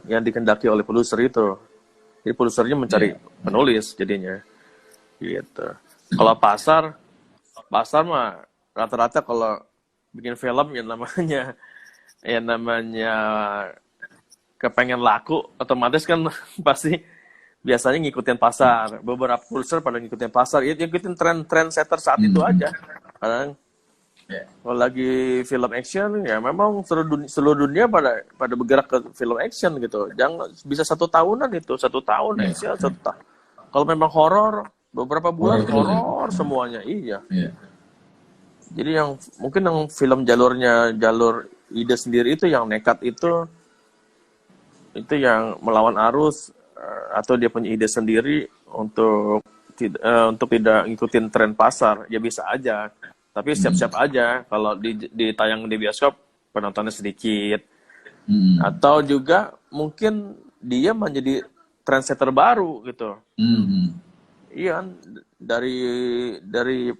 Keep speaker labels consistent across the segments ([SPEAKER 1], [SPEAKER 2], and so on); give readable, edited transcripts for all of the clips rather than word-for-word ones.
[SPEAKER 1] yang dikendaki oleh produser itu. Jadi produsernya mencari penulis jadinya. Gitu. Kalau pasar mah rata-rata kalau bikin film yang namanya kepengen laku, otomatis kan pasti biasanya ngikutin pasar. Beberapa produser pada ngikutin pasar, ya ngikutin tren setter saat itu aja. Kadang kalau lagi film action, ya memang seluruh dunia pada bergerak ke film action gitu. Jangan bisa 1 tahunan itu, 1 tahun action, 1 tahun. Kalau memang horor, beberapa bulan horor semuanya, iya. Jadi mungkin yang film jalur ide sendiri itu yang nekat itu yang melawan arus, atau dia punya ide sendiri untuk tidak ngikutin tren pasar, ya bisa aja. Tapi siap-siap aja kalau ditayang di bioskop penontonnya sedikit. Atau juga mungkin dia menjadi trendsetter baru gitu. Iya kan, dari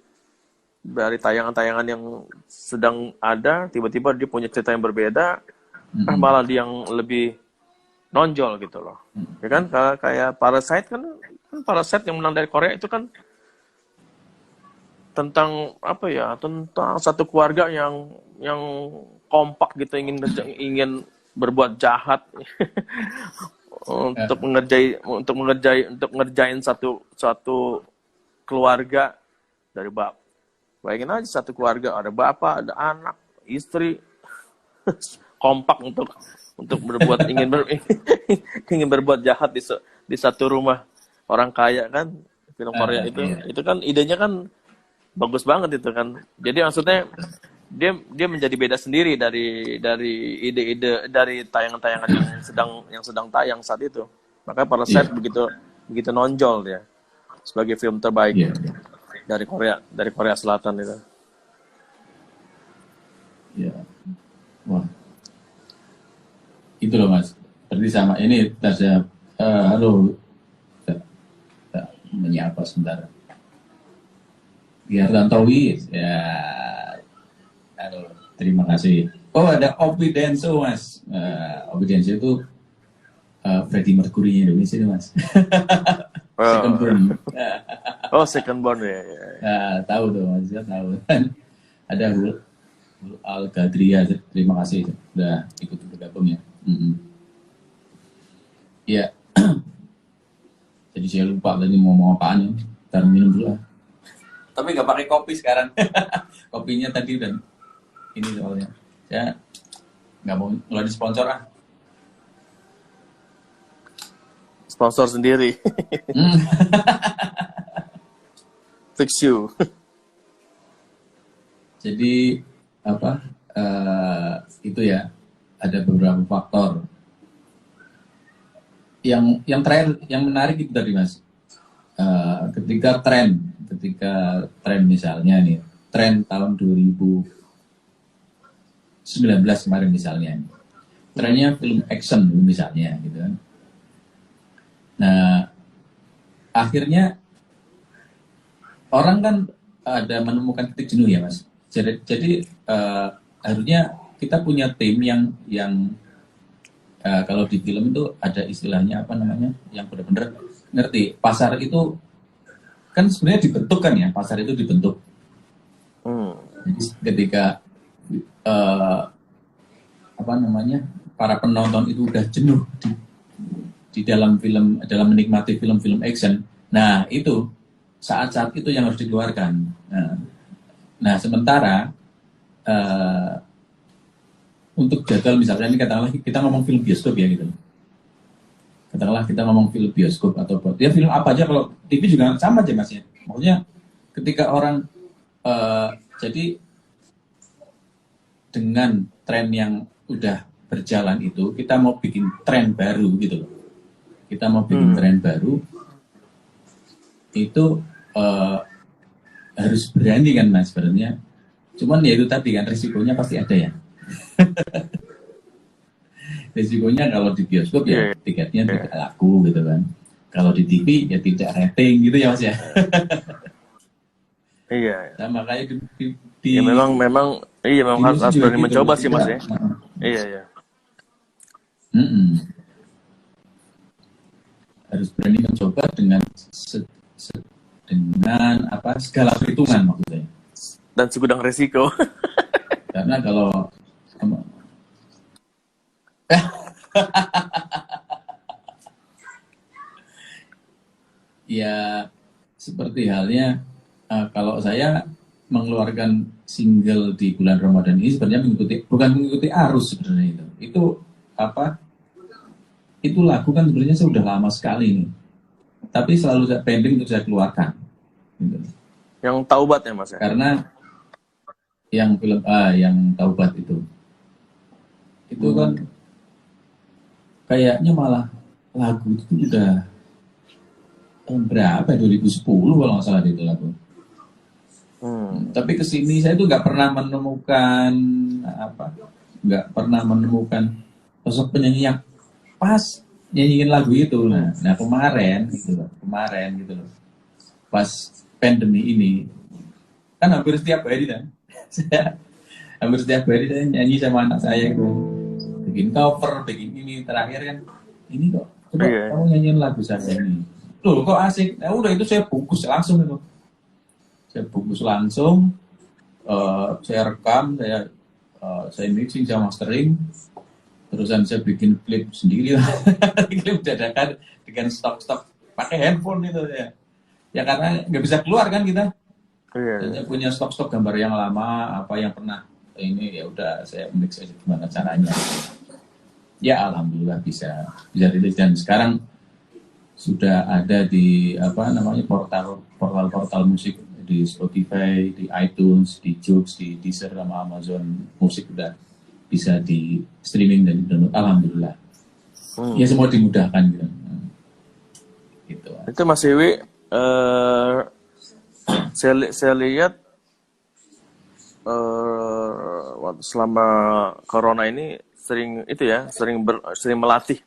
[SPEAKER 1] tayangan-tayangan yang sedang ada, tiba-tiba dia punya cerita yang berbeda, malah dia yang lebih nonjol gitu loh. Ya kan, kayak Parasite kan Parasite yang menang dari Korea itu kan tentang apa ya? Tentang satu keluarga yang kompak gitu, ingin berbuat jahat untuk ngerjain satu keluarga dari bayangin aja, satu keluarga ada bapak, ada anak, istri kompak untuk berbuat ingin berbuat jahat di satu rumah orang kaya kan. Film Korea itu kan idenya kan bagus banget itu kan. Jadi maksudnya dia menjadi beda sendiri dari ide-ide dari tayangan-tayangan yang sedang tayang saat itu. Makanya Parasite begitu nonjol dia sebagai film terbaik dari Korea Selatan itu.
[SPEAKER 2] Ya. Wah. Itu loh Mas. Berarti sama ini saya halo. Menyapa sebentar. Biar Tantowi ya. Halo, terima kasih. Oh, ada Opi Denso Mas. Opi Denso itu Freddie Mercury Indonesia itu Mas. Second Born.
[SPEAKER 1] Second Born ya.
[SPEAKER 2] Tahu tuh Mas, ya tahu. Ada Al Gadria, terima kasih sudah ikut bergabung ya. Iya. Jadi saya lupa tadi mau ngomong apaan ya. Ntar minum dulu lah. Tapi nggak pakai kopi sekarang. Kopinya tadi udah ini soalnya. Saya nggak mau ngeluarin sponsor ah.
[SPEAKER 1] Sponsor sendiri. Fix you.
[SPEAKER 2] Jadi apa? Itu ya. Ada beberapa faktor. Yang terakhir, yang menarik itu tadi Mas. Ketika tren misalnya nih, tren tahun 2019 kemarin misalnya, trennya film action misalnya gitu kan. Nah, akhirnya orang kan ada menemukan titik jenuh ya Mas. Jadi harusnya kita punya tim yang kalau di film itu ada istilahnya apa namanya, yang benar-benar ngerti pasar itu kan sebenarnya dibentuk kan ya, pasar itu dibentuk. Jadi ketika apa namanya, para penonton itu udah jenuh di dalam menikmati film-film action, nah itu saat-saat itu yang harus dikeluarkan. Nah sementara untuk jadwal misalnya ini katakanlah kita ngomong film bioskop ya gitu. Katakanlah kita ngomong film bioskop atau ya film apa aja, kalau TV juga sama aja Mas ya. Maksudnya ketika orang jadi dengan tren yang udah berjalan itu, kita mau bikin tren baru gitu loh. Kita mau bikin tren baru itu harus berani kan Mas sebenarnya. Cuman ya itu tadi kan risikonya pasti ada ya. Risikonya kalau di bioskop ya tiketnya tidak laku gitu kan. Kalau di TV ya tidak rating gitu ya Mas ya.
[SPEAKER 1] Iya.
[SPEAKER 2] Nah, makanya
[SPEAKER 1] ya memang harus berani mencoba sih Mas ya. Iya.
[SPEAKER 2] Mm-mm. Harus berani mencoba dengan dengan apa segala perhitungan maksudnya.
[SPEAKER 1] Dan segudang resiko.
[SPEAKER 2] Karena kalau ya seperti halnya kalau saya mengeluarkan single di bulan Ramadan ini sebenarnya bukan mengikuti arus sebenarnya itu. Itu apa? Itu lagu kan sebenarnya sudah lama sekali nih. Tapi selalu saya pending untuk saya keluarkan. Gitu.
[SPEAKER 1] Yang taubat ya Mas ya?
[SPEAKER 2] Karena yang film yang taubat itu kan kayaknya malah lagu itu udah tahun berapa 2010 kalau nggak salah itu lagu. Tapi kesini saya tuh nggak pernah menemukan nggak pernah menemukan sosok penyanyi yang pas nyanyiin lagu itu. Nah kemarin gitu loh, pas pandemi ini kan hampir setiap hari kan, hampir setiap hari saya nyanyi sama anak saya itu, bikin cover, bikin ini terakhir kan, ini kok coba kamu nyanyiin lagu saya ini, loh kok asik, nah udah itu saya bungkus langsung itu. Saya bungkus langsung, saya rekam, saya mixing, saya mastering, terusan saya bikin klip sendiri lah, klip dadakan dengan stok pakai handphone itu ya karena nggak bisa keluar kan kita, saya punya stok gambar yang lama, apa yang pernah ini ya udah saya mix aja gimana caranya, ya alhamdulillah bisa rilis dan sekarang sudah ada di portal musik di Spotify, di iTunes, di Joox, di Deezer sama Amazon Musik udah bisa di streaming dan download. Alhamdulillah. Ya semua dimudahkan gitu. Gitu.
[SPEAKER 1] Itu Mas Dewi, saya lihat selama corona ini sering melatih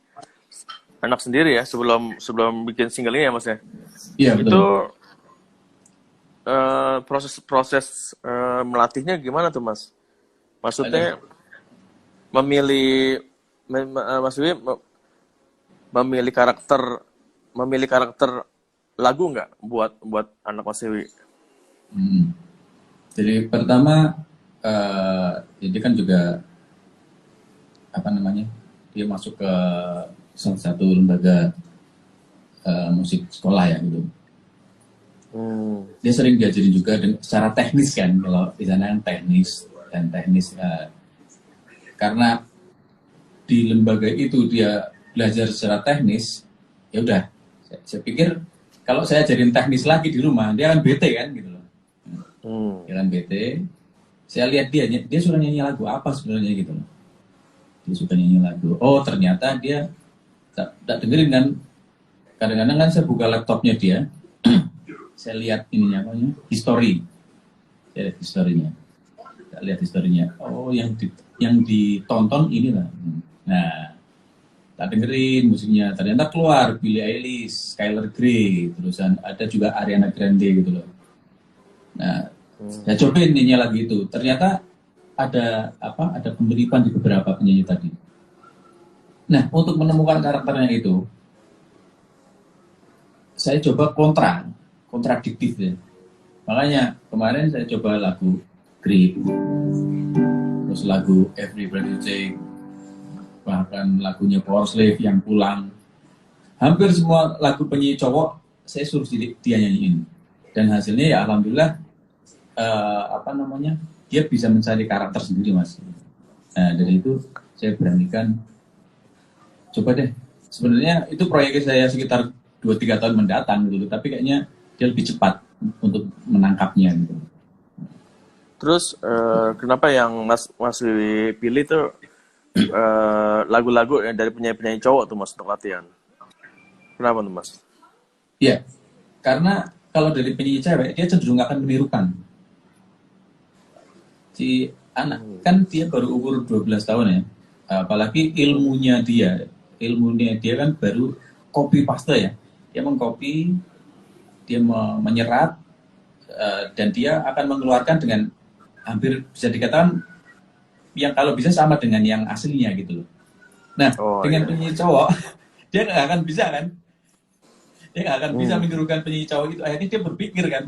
[SPEAKER 1] anak sendiri ya sebelum bikin single ini ya Mas ya.
[SPEAKER 2] Iya betul.
[SPEAKER 1] Itu proses melatihnya gimana tuh Mas? Maksudnya Mas Dewi memilih karakter lagu nggak buat anak Mas Dewi?
[SPEAKER 2] Jadi pertama jadi kan juga dia masuk ke salah satu lembaga musik sekolah ya gitu. Dia sering diajarin juga secara teknis kan, kalau di sana kan teknis karena di lembaga itu dia belajar secara teknis, ya udah saya pikir kalau saya ajarin teknis lagi di rumah dia akan bete kan gitu loh. Dia kan bete. Saya lihat dia suka nyanyi lagu apa sebenarnya gitu loh. Dia suka nyanyi lagu. Oh ternyata dia tak dengerin kan. Kadang-kadang kan saya buka laptopnya dia. Saya lihat history. Saya lihat historinya. Saya lihat historinya. Oh yang ditonton inilah. Nah, tak dengerin musiknya. Ternyata keluar Billie Eilish, Skylar Grey, terusan ada juga Ariana Grande gitu loh. Nah, saya cobain nyanyi lagu itu. Ternyata ada pemiripan di beberapa penyanyi tadi. Nah, untuk menemukan karakternya itu, saya coba kontradiktif ya. Makanya kemarin saya coba lagu Creep, terus lagu Every Breath You Take, bahkan lagunya Power Slave yang Pulang. Hampir semua lagu penyanyi cowok saya suruh dia nyanyiin. Dan hasilnya ya alhamdulillah dia bisa mencari karakter sendiri Mas. Nah dari itu saya beranikan coba deh. Sebenarnya itu proyek saya sekitar 2-3 tahun mendatang gitu, tapi kayaknya dia lebih cepat untuk menangkapnya gitu.
[SPEAKER 1] Terus kenapa yang Mas Wiwi pilih tuh lagu-lagu dari penyanyi-penyanyi cowok tuh Mas untuk latihan? Kenapa tuh Mas?
[SPEAKER 2] Iya, karena kalau dari penyanyi cewek dia cenderung akan menirukan. Si anak kan dia baru umur 12 tahun ya, apalagi ilmunya dia kan baru copy paste ya. Dia mengcopy, dia menyerap, dan dia akan mengeluarkan dengan hampir bisa dikatakan yang kalau bisa sama dengan yang aslinya gitu loh. Nah,
[SPEAKER 1] Oh
[SPEAKER 2] dengan
[SPEAKER 1] iya.
[SPEAKER 2] penyanyi cowok, dia nggak akan bisa kan? Dia nggak akan bisa
[SPEAKER 1] Hmm.
[SPEAKER 2] menirukan penyanyi cowok itu. Akhirnya dia berpikir kan,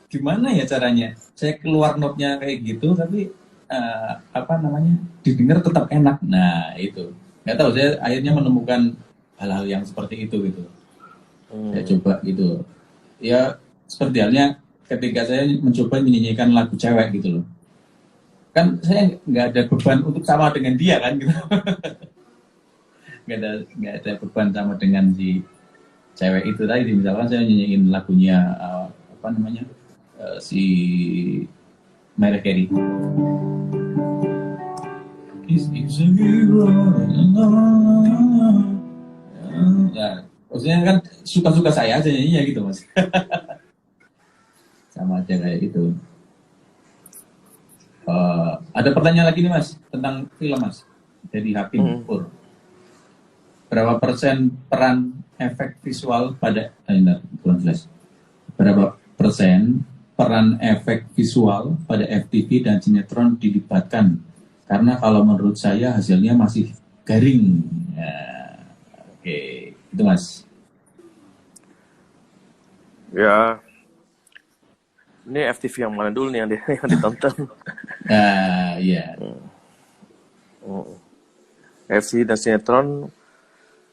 [SPEAKER 2] gimana ya caranya? Saya keluar notnya kayak gitu, tapi apa namanya, didengar tetap enak. Nah, itu. Nggak tahu, saya akhirnya menemukan hal-hal yang seperti itu gitu. Saya
[SPEAKER 1] Hmm.
[SPEAKER 2] coba gitu. Ya, seperti halnya ketika saya mencoba menyanyikan lagu cewek gitu loh. Kan saya nggak ada beban untuk sama dengan dia kan gitu. Nggak ada beban sama dengan si cewek itu tadi. Misalkan saya nyanyiin lagunya apa namanya, si Mariah Carey. Kiss is a hero. Nah, maksudnya kan suka-suka saya aja nyanyinya gitu mas. Sama aja kayak gitu. Ada pertanyaan lagi nih mas tentang film mas dari Hakim
[SPEAKER 1] Hmm.
[SPEAKER 2] Pur. Berapa persen peran efek visual pada kurang jelas. Berapa persen peran efek visual pada FTV dan sinetron dilibatkan? Karena kalau menurut saya hasilnya masih garing. Ya, oke, itu mas.
[SPEAKER 1] Ya, ini FTV yang mana dulu nih yang, yang ditonton?
[SPEAKER 2] Nah, iya.
[SPEAKER 1] Hmm. FTV dan sinetron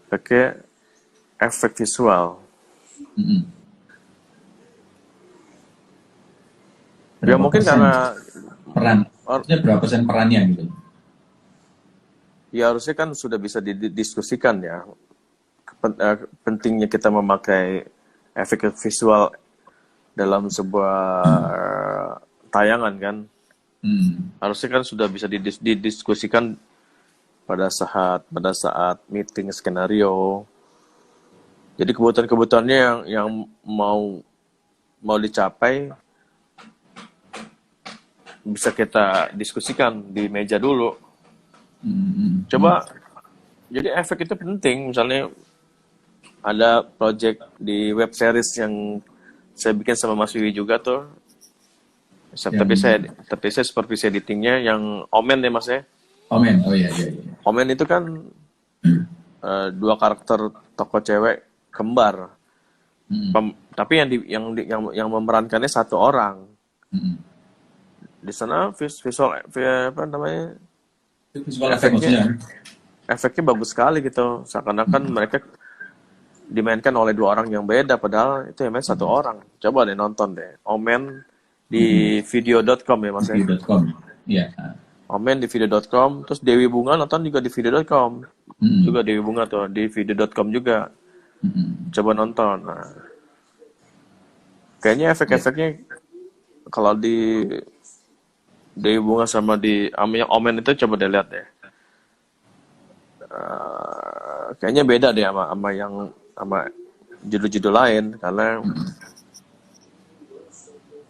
[SPEAKER 1] pakai efek visual.
[SPEAKER 2] Mm-mm.
[SPEAKER 1] Ya
[SPEAKER 2] Berapa
[SPEAKER 1] mungkin
[SPEAKER 2] persen
[SPEAKER 1] karena
[SPEAKER 2] peran? Maksudnya berapa persen perannya gitu?
[SPEAKER 1] ya harusnya kan sudah bisa didiskusikan ya pentingnya kita memakai efek visual dalam sebuah tayangan kan.
[SPEAKER 2] Hmm.
[SPEAKER 1] Harusnya kan sudah bisa didiskusikan pada saat meeting skenario. Jadi kebutuhan-kebutuhannya yang mau dicapai bisa kita diskusikan di meja dulu.
[SPEAKER 2] Hmm. Hmm.
[SPEAKER 1] Coba, jadi efek itu penting. Misalnya ada project di web series yang saya bikin sama Mas Wiwi juga tuh.
[SPEAKER 2] Yang
[SPEAKER 1] Tapi saya supervisi editingnya yang Omen ya Mas ya.
[SPEAKER 2] komen. Oh iya iya iya.
[SPEAKER 1] Omen itu kan dua karakter tokoh cewek kembar.
[SPEAKER 2] Hmm.
[SPEAKER 1] Tapi yang memerankannya satu orang.
[SPEAKER 2] Hmm.
[SPEAKER 1] Di sana visual apa namanya,
[SPEAKER 2] Itu visual efek
[SPEAKER 1] efeknya
[SPEAKER 2] maksudnya.
[SPEAKER 1] efeknya bagus sekali gitu. Seakan-akan mereka dimainkan oleh dua orang yang beda, padahal itu yang main satu orang. Coba deh nonton deh. Omen di video.com ya Mas ya.
[SPEAKER 2] Video.com. Iya.
[SPEAKER 1] Omen di video.com, terus Dewi Bunga nonton juga di video.com.
[SPEAKER 2] Hmm.
[SPEAKER 1] Juga Dewi Bunga tuh di video.com juga.
[SPEAKER 2] Hmm.
[SPEAKER 1] Coba nonton. Nah, kayaknya
[SPEAKER 2] Iya.
[SPEAKER 1] efek-efeknya kalau di Dewi Bunga sama di yang Omen itu coba deh lihat deh. Kayaknya beda deh sama judul-judul lain karena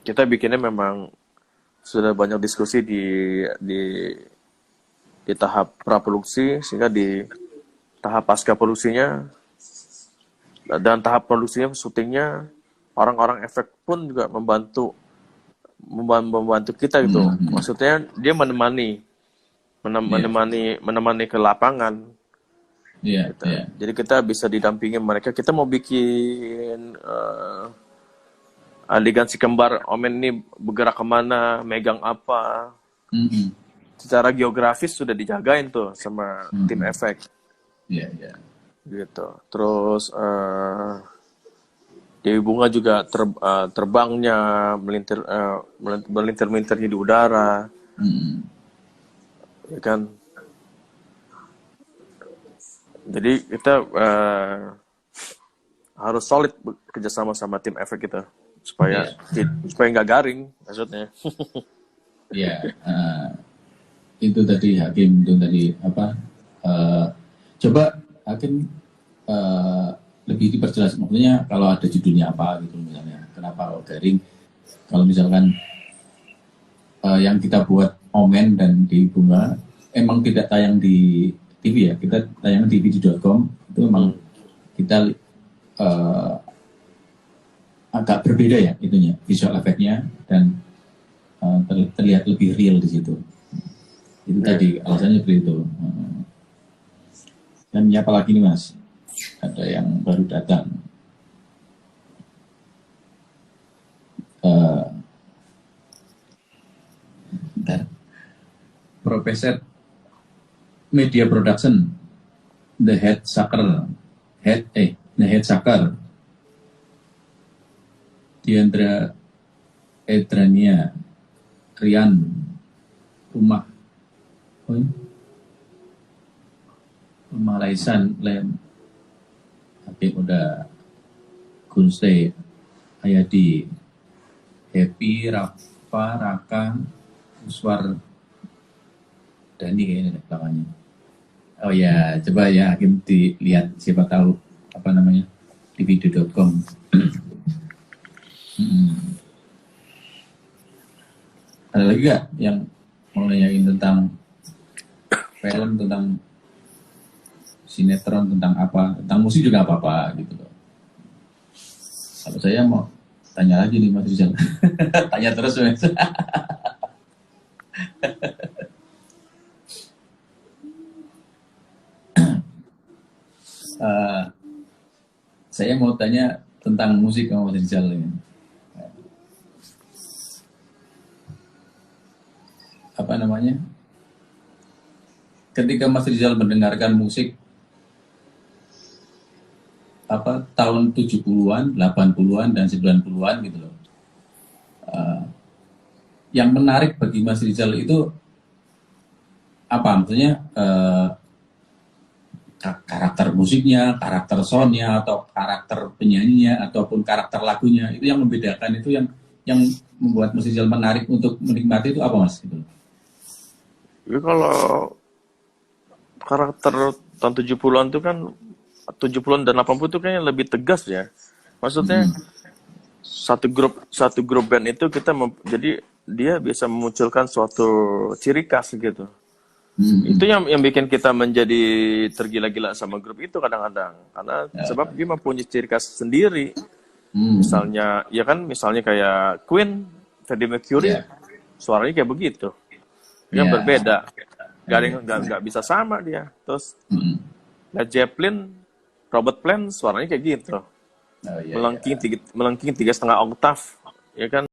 [SPEAKER 1] kita bikinnya memang sudah banyak diskusi di tahap praproduksi, sehingga di tahap pasca produksinya dan tahap produksinya syutingnya orang-orang efek pun juga membantu kita gitu.
[SPEAKER 2] Hmm.
[SPEAKER 1] Maksudnya dia
[SPEAKER 2] Iya.
[SPEAKER 1] menemani ke lapangan
[SPEAKER 2] Iya.
[SPEAKER 1] gitu.
[SPEAKER 2] Iya.
[SPEAKER 1] Jadi kita bisa didampingi mereka. Kita mau bikin adegan si kembar Omen ini bergerak kemana, megang apa.
[SPEAKER 2] Hmm.
[SPEAKER 1] Secara geografis sudah dijagain tuh sama tim
[SPEAKER 2] Hmm.
[SPEAKER 1] efek
[SPEAKER 2] Iya. Iya.
[SPEAKER 1] gitu. Terus Dewi Bunga juga terbangnya melintir-melintirnya di udara,
[SPEAKER 2] Hmm.
[SPEAKER 1] ya kan. Jadi kita harus solid kerjasama sama tim efek kita supaya
[SPEAKER 2] Iya.
[SPEAKER 1] supaya nggak garing maksudnya.
[SPEAKER 2] Iya. Itu tadi Hakim itu tadi apa? Coba Hakim lebih diperjelas, maksudnya kalau ada judulnya apa gitu misalnya, kenapa garing? Kalau misalkan yang kita buat Omen dan di Bunga emang tidak tayang di TV ya, kita tayang di video.com, itu memang kita agak berbeda ya itunya, visual efeknya, dan terlihat lebih real di situ. Itu tadi alasannya seperti itu. Dan siapa lagi nih Mas? Ada yang baru datang. Eh, bentar. Profesor Media Production, The Head Sucker, The Head Sucker, Diandra Edrania, Rian, Rumah, Rumah Laisan, Lem, Habib udah, Gunste, Hayadi, Happy, Rafa, Raka, Uswar, Dani kayaknya deh belakangnya. Oh ya, coba ya Hakim dilihat, siapa tahu apa namanya di video.com. Ada lagi gak yang mau nanyain tentang film, tentang sinetron, tentang apa, tentang musik juga apa-apa gitu loh. Kalau saya mau tanya lagi nih Mas Rizal. Tanya terus Mas. Saya mau tanya tentang musik sama Mas Rizal ini. Apa namanya? Ketika Mas Rizal mendengarkan musik apa tahun 70-an, 80-an dan 90-an gitu loh. Yang menarik bagi Mas Rizal itu apa? Maksudnya karakter musiknya, karakter soundnya, atau karakter penyanyinya, ataupun karakter lagunya, itu yang membedakan, itu yang membuat Mas Rizal menarik untuk menikmati itu apa Mas? Gitu.
[SPEAKER 1] Jadi kalau karakter tahun 70-an itu kan 70-an dan 80 itu kayaknya lebih tegas ya. Maksudnya satu grup band itu jadi dia bisa memunculkan suatu ciri khas gitu. Itu yang bikin kita menjadi tergila-gila sama grup itu kadang-kadang, karena sebab dia mempunyai ciri khas sendiri. Misalnya kayak Queen, Freddie Mercury, suaranya kayak begitu, yang berbeda, nggak bisa sama dia. Terus Led Zeppelin, Robert Plant, suaranya kayak gitu, melengking 3,5 oktav, ya kan.